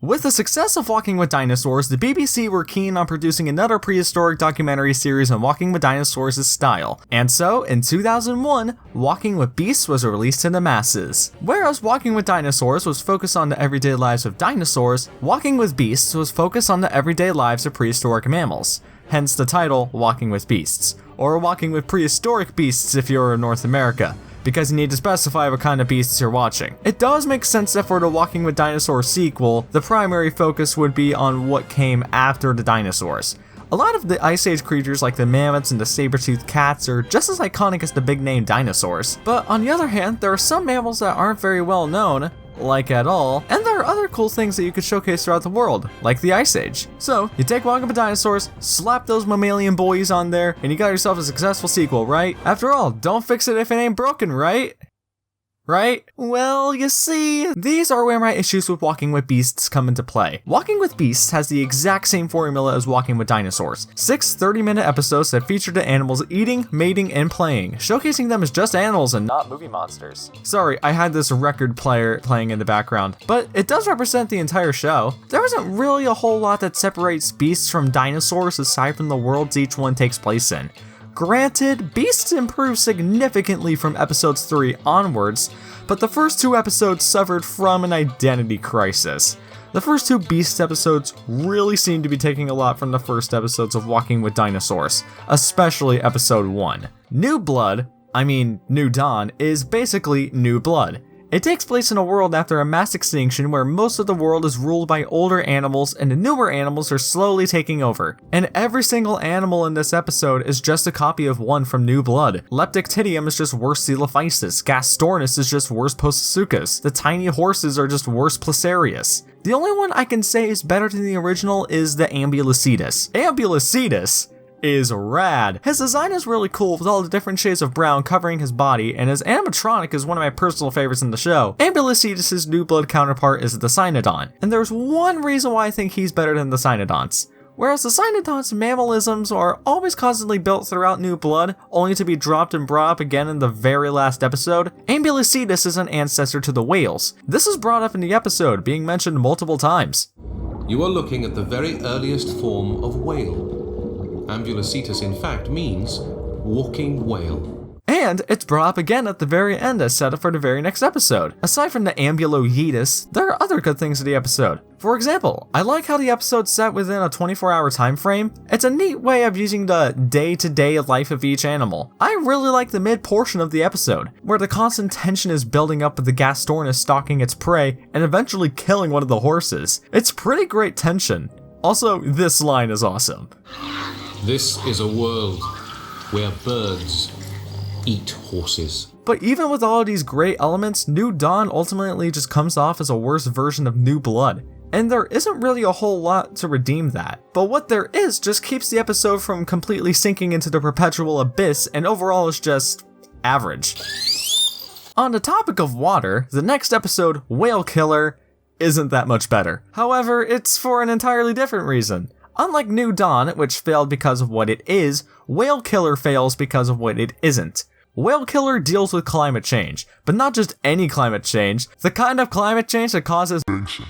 With the success of Walking with Dinosaurs, the BBC were keen on producing another prehistoric documentary series on Walking with Dinosaurs' style, and so, in 2001, Walking with Beasts was released to the masses. Whereas Walking with Dinosaurs was focused on the everyday lives of dinosaurs, Walking with Beasts was focused on the everyday lives of prehistoric mammals, hence the title Walking with Beasts, or Walking with Prehistoric Beasts if you're in North America, because you need to specify what kind of beasts you're watching. It does make sense that for the Walking with Dinosaurs sequel, the primary focus would be on what came after the dinosaurs. A lot of the Ice Age creatures like the mammoths and the saber-toothed cats are just as iconic as the big-name dinosaurs. But on the other hand, there are some mammals that aren't very well known, like at all, and there are other cool things that you could showcase throughout the world, like the Ice Age. So, you take Walking with Dinosaurs, slap those mammalian boys on there, and you got yourself a successful sequel, right? After all, don't fix it if it ain't broken, right? Right? Well, you see, these are where my issues with Walking with Beasts come into play. Walking with Beasts has the exact same formula as Walking with Dinosaurs. 6 30-minute episodes that feature the animals eating, mating, and playing, showcasing them as just animals and not movie monsters. Sorry, I had this record player playing in the background, but it does represent the entire show. There isn't really a whole lot that separates beasts from dinosaurs aside from the worlds each one takes place in. Granted, Beasts improve significantly from episodes 3 onwards, but the first 2 episodes suffered from an identity crisis. The first 2 Beasts episodes really seem to be taking a lot from the first episodes of Walking with Dinosaurs, especially episode 1. New Dawn, is basically New Blood. It takes place in a world after a mass extinction where most of the world is ruled by older animals and the newer animals are slowly taking over. And every single animal in this episode is just a copy of one from New Blood. Leptictidium is just worse Coelophysis, Gastornis is just worse Postosuchus, the tiny horses are just worse Placerius. The only one I can say is better than the original is the Ambulocetus. Ambulocetus is rad. His design is really cool with all the different shades of brown covering his body, and his animatronic is one of my personal favorites in the show. Ambulocetus' New Blood counterpart is the Cynodon, and there's one reason why I think he's better than the Cynodons. Whereas the Cynodon's mammalisms are always constantly built throughout New Blood, only to be dropped and brought up again in the very last episode, Ambulocetus is an ancestor to the whales. This is brought up in the episode, being mentioned multiple times. You are looking at the very earliest form of whale. Ambulocetus, in fact, means walking whale. And it's brought up again at the very end as set up for the very next episode. Aside from the Ambulocetus, there are other good things in the episode. For example, I like how the episode's set within a 24-hour time frame. It's a neat way of using the day-to-day life of each animal. I really like the mid-portion of the episode, where the constant tension is building up with the Gastornis stalking its prey and eventually killing one of the horses. It's pretty great tension. Also, this line is awesome. This is a world where birds eat horses. But even with all of these great elements, New Dawn ultimately just comes off as a worse version of New Blood. And there isn't really a whole lot to redeem that. But what there is just keeps the episode from completely sinking into the perpetual abyss and overall is just average. On the topic of water, the next episode, Whale Killer, isn't that much better. However, it's for an entirely different reason. Unlike New Dawn, which failed because of what it is, Whale Killer fails because of what it isn't. Whale Killer deals with climate change, but not just any climate change, the kind of climate change that causes extinction.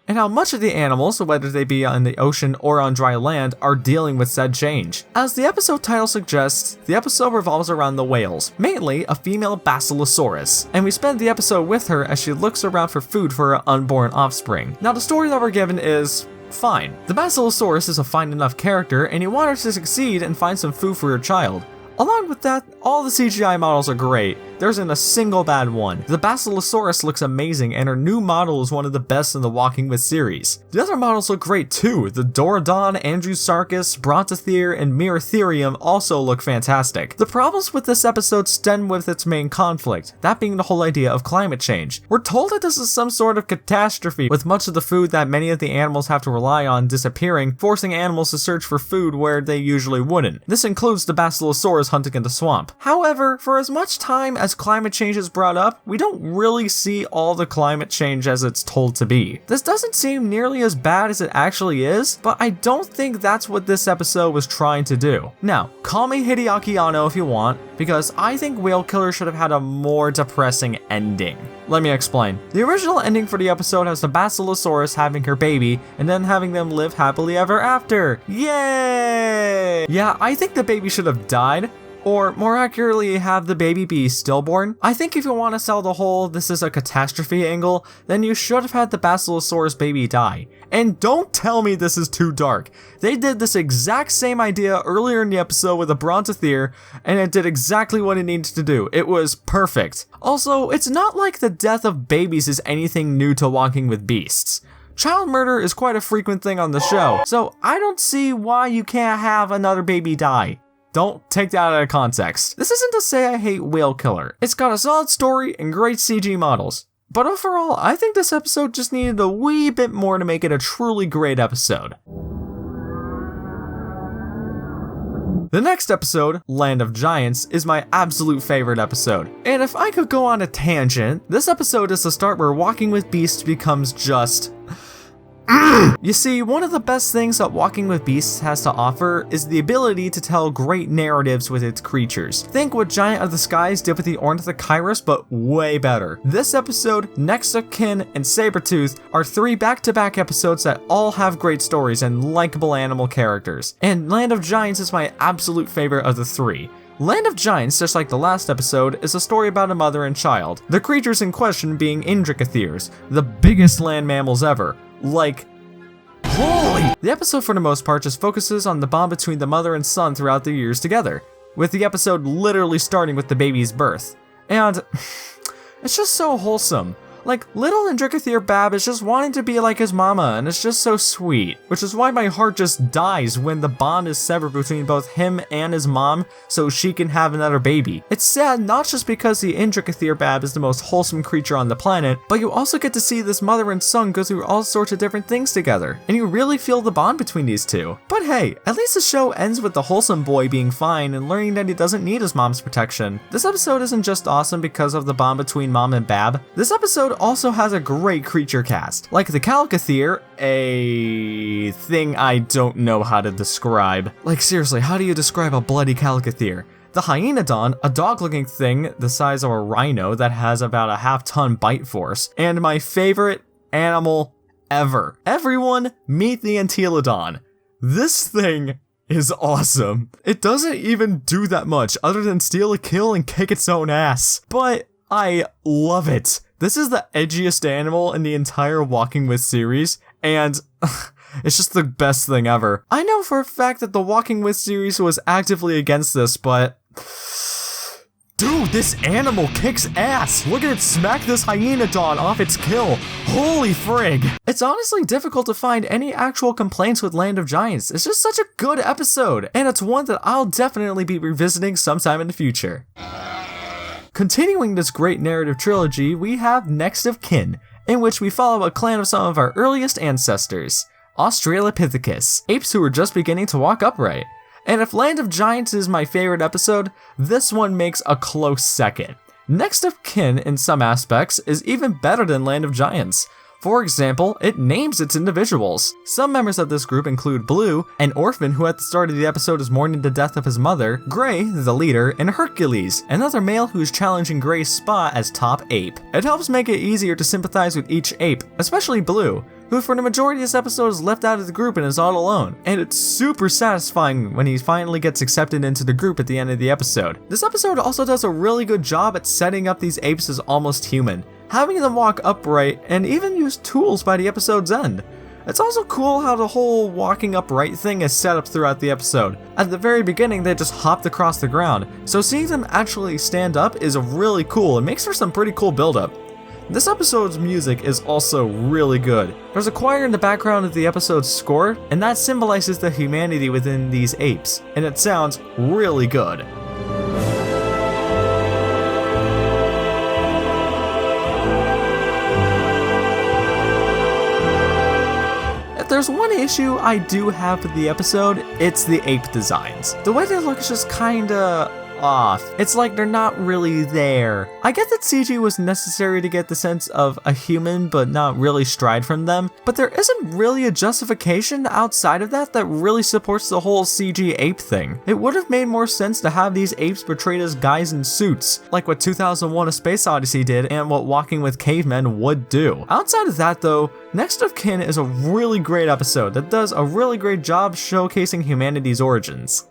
And how much of the animals, whether they be on the ocean or on dry land, are dealing with said change. As the episode title suggests, the episode revolves around the whales, mainly a female Basilosaurus, and we spend the episode with her as she looks around for food for her unborn offspring. Now the story that we're given is fine. The Basilosaurus is a fine enough character, and you want her to succeed and find some food for her child. Along with that, all the CGI models are great. There isn't a single bad one. The Basilosaurus looks amazing, and her new model is one of the best in the Walking With series. The other models look great too. The Dorodon, Andrewsarchus, Brontotherium, and Miratherium also look fantastic. The problems with this episode stem with its main conflict, that being the whole idea of climate change. We're told that this is some sort of catastrophe, with much of the food that many of the animals have to rely on disappearing, forcing animals to search for food where they usually wouldn't. This includes the Basilosaurus hunting in the swamp. However, for as much time as climate change is brought up, we don't really see all the climate change as it's told to be. This doesn't seem nearly as bad as it actually is, but I don't think that's what this episode was trying to do. Now, call me Hideaki Anno if you want, because I think Whale Killer should have had a more depressing ending. Let me explain. The original ending for the episode has the Basilosaurus having her baby, and then having them live happily ever after. Yay! Yeah, I think the baby should have died, or more accurately, have the baby be stillborn. I think if you want to sell the whole this is a catastrophe angle, then you should have had the Basilosaurus baby die. And don't tell me this is too dark. They did this exact same idea earlier in the episode with the Brontosaur, and it did exactly what it needed to do. It was perfect. Also, it's not like the death of babies is anything new to Walking with Beasts. Child murder is quite a frequent thing on the show, so I don't see why you can't have another baby die. Don't take that out of context. This isn't to say I hate Whale Killer. It's got a solid story and great CG models. But overall, I think this episode just needed a wee bit more to make it a truly great episode. The next episode, Land of Giants, is my absolute favorite episode. And if I could go on a tangent, this episode is the start where Walking with Beasts becomes just... You see, one of the best things that Walking with Beasts has to offer is the ability to tell great narratives with its creatures. Think what Giant of the Skies did with the Ornithochirus, but way better. This episode, Next of Kin, and Sabretooth are 3 back-to-back episodes that all have great stories and likable animal characters. And Land of Giants is my absolute favorite of the 3. Land of Giants, just like the last episode, is a story about a mother and child. The creatures in question being Indricotheres, the biggest land mammals ever. Like, holy! The episode for the most part just focuses on the bond between the mother and son throughout their years together, with the episode literally starting with the baby's birth. And it's just so wholesome. Like, little Indricotheric Bab is just wanting to be like his mama, and it's just so sweet. Which is why my heart just dies when the bond is severed between both him and his mom, so she can have another baby. It's sad not just because the Indricotheric Bab is the most wholesome creature on the planet, but you also get to see this mother and son go through all sorts of different things together, and you really feel the bond between these two. But hey, at least the show ends with the wholesome boy being fine and learning that he doesn't need his mom's protection. This episode isn't just awesome because of the bond between mom and Bab. This episode also has a great creature cast, like the Chalcothere, a thing I don't know how to describe. Like seriously, how do you describe a bloody Chalcothere? The Hyenodon, a dog-looking thing the size of a rhino that has about a half-ton bite force, and my favorite animal ever. Everyone, meet the Entelodon. This thing is awesome. It doesn't even do that much other than steal a kill and kick its own ass, but I love it. This is the edgiest animal in the entire Walking With series, and it's just the best thing ever. I know for a fact that the Walking With series was actively against this, but... Dude, this animal kicks ass! Look at it smack this Hyenodon off its kill! Holy frig! It's honestly difficult to find any actual complaints with Land of Giants. It's just such a good episode, and it's one that I'll definitely be revisiting sometime in the future. Continuing this great narrative trilogy, we have Next of Kin, in which we follow a clan of some of our earliest ancestors, Australopithecus, apes who were just beginning to walk upright. And if Land of Giants is my favorite episode, this one makes a close second. Next of Kin, in some aspects, is even better than Land of Giants. For example, it names its individuals. Some members of this group include Blue, an orphan who at the start of the episode is mourning the death of his mother, Gray, the leader, and Hercules, another male who is challenging Gray's spot as top ape. It helps make it easier to sympathize with each ape, especially Blue, who for the majority of this episode is left out of the group and is all alone. And it's super satisfying when he finally gets accepted into the group at the end of the episode. This episode also does a really good job at setting up these apes as almost human, having them walk upright and even use tools by the episode's end. It's also cool how the whole walking upright thing is set up throughout the episode. At the very beginning, they just hopped across the ground, so seeing them actually stand up is really cool and makes for some pretty cool build-up. This episode's music is also really good. There's a choir in the background of the episode's score, and that symbolizes the humanity within these apes, and it sounds really good. If there's one issue I do have with the episode, it's the ape designs. The way they look is just kinda off. It's like they're not really there. I get that CG was necessary to get the sense of a human but not really stride from them, but there isn't really a justification outside of that that really supports the whole CG ape thing. It would have made more sense to have these apes portrayed as guys in suits, like what 2001: A Space Odyssey did and what Walking with Cavemen would do. Outside of that though, Next of Kin is a really great episode that does a really great job showcasing humanity's origins.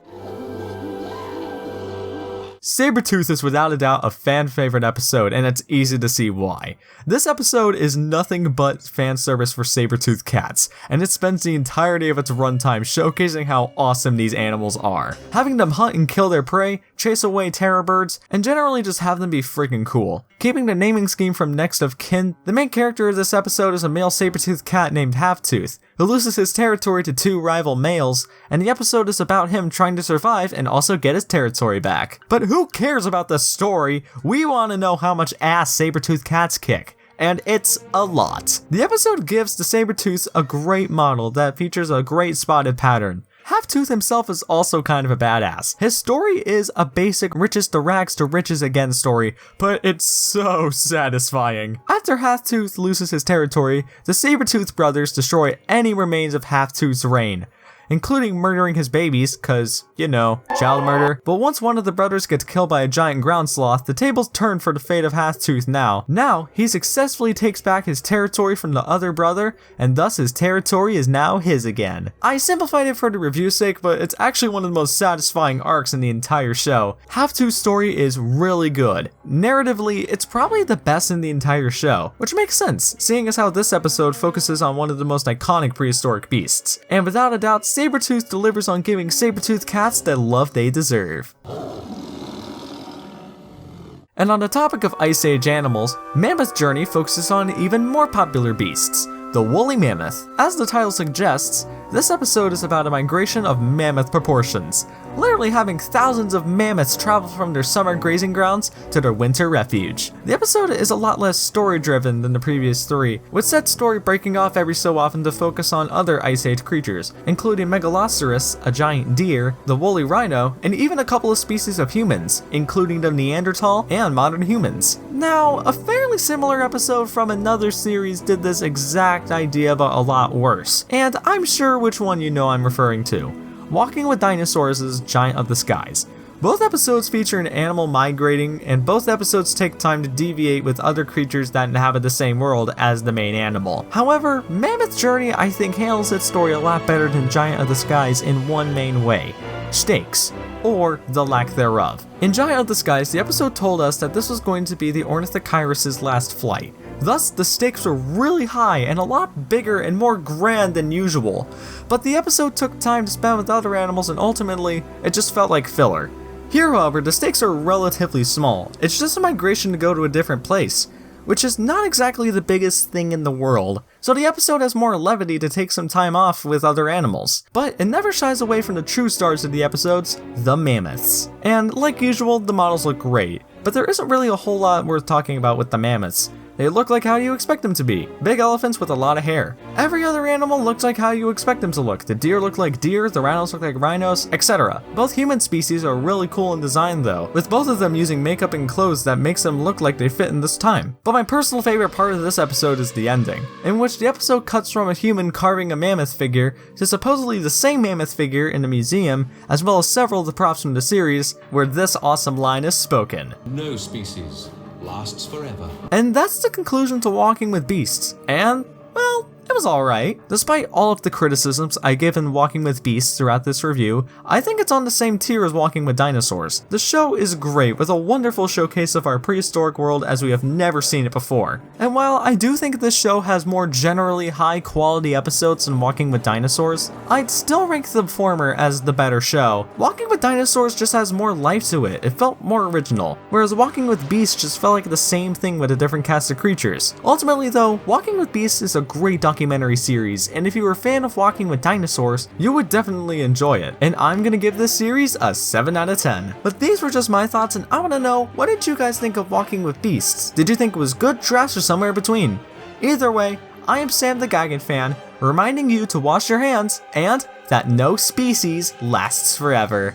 Sabretooth is without a doubt a fan favorite episode, and it's easy to see why. This episode is nothing but fan service for Sabretooth cats, and it spends the entirety of its runtime showcasing how awesome these animals are. Having them hunt and kill their prey, chase away terror birds, and generally just have them be freaking cool. Keeping the naming scheme from Next of Kin, the main character of this episode is a male Sabretooth cat named Halftooth, who loses his territory to two rival males, and the episode is about him trying to survive and also get his territory back. But who cares about the story? We want to know how much ass Sabretooth cats kick. And it's a lot. The episode gives the Sabretooth a great model that features a great spotted pattern. Halftooth himself is also kind of a badass. His story is a basic riches to rags to riches again story, but it's so satisfying. After Halftooth loses his territory, the Sabretooth brothers destroy any remains of Halftooth's reign, including murdering his babies, cause, you know, child murder. But once one of the brothers gets killed by a giant ground sloth, the tables turn for the fate of Halftooth now. Now, he successfully takes back his territory from the other brother, and thus his territory is now his again. I simplified it for the review's sake, but it's actually one of the most satisfying arcs in the entire show. Halftooth's story is really good. Narratively, it's probably the best in the entire show, which makes sense, seeing as how this episode focuses on one of the most iconic prehistoric beasts. And without a doubt, Sabretooth delivers on giving Sabretooth cats the love they deserve. And on the topic of Ice Age animals, Mammoths Journey focuses on even more popular beasts, the woolly mammoth. As the title suggests, this episode is about a migration of mammoth proportions, literally having thousands of mammoths travel from their summer grazing grounds to their winter refuge. The episode is a lot less story-driven than the previous three, with said story breaking off every so often to focus on other Ice Age creatures, including Megaloceros, a giant deer, the woolly rhino, and even a couple of species of humans, including the Neanderthal and modern humans. Now, a fairly similar episode from another series did this exact idea but a lot worse, and I'm sure which one you know I'm referring to. Walking with Dinosaurs is Giant of the Skies. Both episodes feature an animal migrating, and both episodes take time to deviate with other creatures that inhabit the same world as the main animal. However, Mammoth's Journey I think handles its story a lot better than Giant of the Skies in one main way: stakes, or the lack thereof. In Giant of the Skies, the episode told us that this was going to be the Ornithocheirus' last flight. Thus, the stakes were really high and a lot bigger and more grand than usual. But the episode took time to spend with other animals, and ultimately, it just felt like filler. Here, however, the stakes are relatively small. It's just a migration to go to a different place, which is not exactly the biggest thing in the world. So the episode has more levity to take some time off with other animals. But it never shies away from the true stars of the episodes, the mammoths. And like usual, the models look great. But there isn't really a whole lot worth talking about with the mammoths. They look like how you expect them to be, big elephants with a lot of hair. Every other animal looks like how you expect them to look. The deer look like deer, the rhinos look like rhinos, etc. Both human species are really cool in design though, with both of them using makeup and clothes that makes them look like they fit in this time. But my personal favorite part of this episode is the ending, in which the episode cuts from a human carving a mammoth figure to supposedly the same mammoth figure in a museum, as well as several of the props from the series, where this awesome line is spoken. No species lasts forever. And that's the conclusion to Walking with Beasts, and, well, it was alright. Despite all of the criticisms I give in Walking with Beasts throughout this review, I think it's on the same tier as Walking with Dinosaurs. The show is great, with a wonderful showcase of our prehistoric world as we have never seen it before. And while I do think this show has more generally high quality episodes than Walking with Dinosaurs, I'd still rank the former as the better show. Walking with Dinosaurs just has more life to it. It felt more original, whereas Walking with Beasts just felt like the same thing with a different cast of creatures. Ultimately though, Walking with Beasts is a great documentary series, and if you were a fan of Walking with Dinosaurs, you would definitely enjoy it. And I'm gonna give this series a 7 out of 10. But these were just my thoughts, and I wanna know, what did you guys think of Walking with Beasts? Did you think it was good, trash, or somewhere between? Either way, I am Sam the Giganfan, reminding you to wash your hands, and that no species lasts forever.